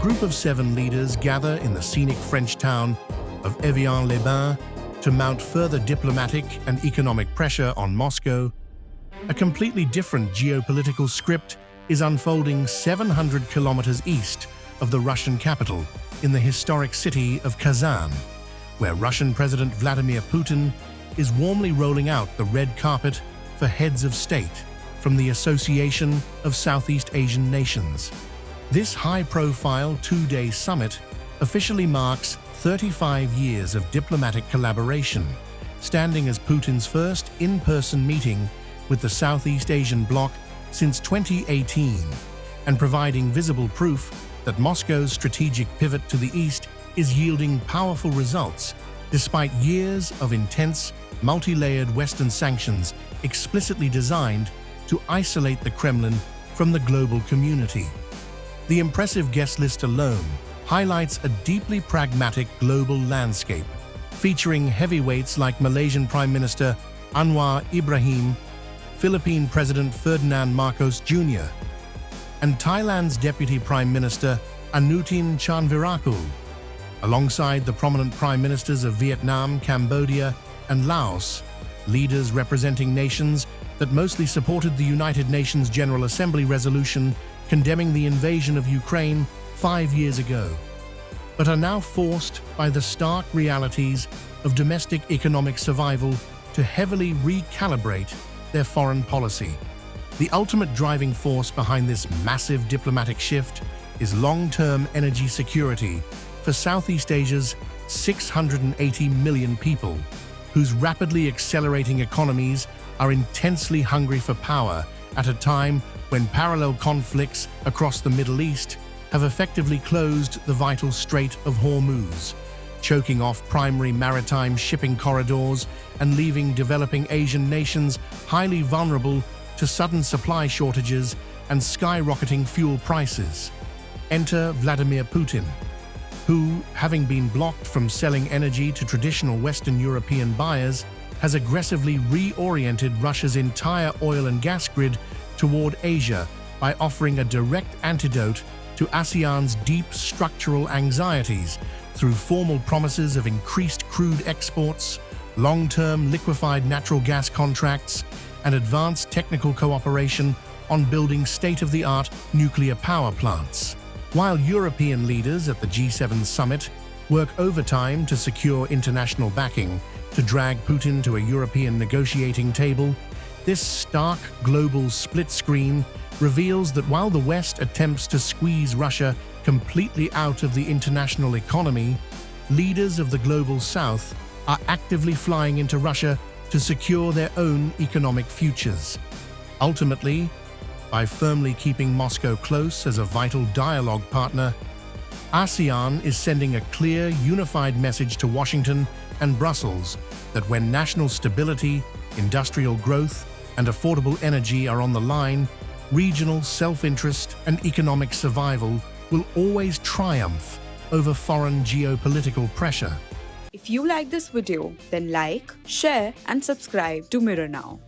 group of 7 leaders gather in the scenic French town of Evian-les-Bains to mount further diplomatic and economic pressure on Moscow. A completely different geopolitical script is unfolding 700 kilometers east of the Russian capital in the historic city of Kazan, where Russian President Vladimir Putin is warmly rolling out the red carpet for heads of state from the Association of Southeast Asian Nations. This high-profile 2-day summit officially marks 35 years of diplomatic collaboration, standing as Putin's first in-person meeting with the Southeast Asian bloc since 2018, and providing visible proof that Moscow's strategic pivot to the east is yielding powerful results, despite years of intense, multi-layered Western sanctions explicitly designed to isolate the Kremlin from the global community. The impressive guest list alone highlights a deeply pragmatic global landscape, featuring heavyweights like Malaysian Prime Minister Anwar Ibrahim, Philippine President Ferdinand Marcos Jr., and Thailand's Deputy Prime Minister Anutin Chanvirakul, alongside the prominent prime ministers of Vietnam, Cambodia, and Laos, leaders representing nations that mostly supported the United Nations General Assembly resolution condemning the invasion of Ukraine 5 years ago, but are now forced by the stark realities of domestic economic survival to heavily recalibrate their foreign policy. The ultimate driving force behind this massive diplomatic shift is long-term energy security for Southeast Asia's 680 million people, whose rapidly accelerating economies are intensely hungry for power at a time when parallel conflicts across the Middle East have effectively closed the vital Strait of Hormuz, choking off primary maritime shipping corridors and leaving developing Asian nations highly vulnerable to sudden supply shortages and skyrocketing fuel prices. Enter Vladimir Putin, who, having been blocked from selling energy to traditional Western European buyers, has aggressively reoriented Russia's entire oil and gas grid toward Asia by offering a direct antidote to ASEAN's deep structural anxieties through formal promises of increased crude exports, long-term liquefied natural gas contracts, and advanced technical cooperation on building state-of-the-art nuclear power plants. While European leaders at the G7 summit work overtime to secure international backing to drag Putin to a European negotiating table, this stark global split screen reveals that while the West attempts to squeeze Russia completely out of the international economy, leaders of the global South are actively flying into Russia to secure their own economic futures. Ultimately, by firmly keeping Moscow close as a vital dialogue partner, ASEAN is sending a clear, unified message to Washington and Brussels that when national stability, industrial growth, and affordable energy are on the line, regional self-interest and economic survival will always triumph over foreign geopolitical pressure. If you like this video, then like, share, and subscribe to Mirror Now.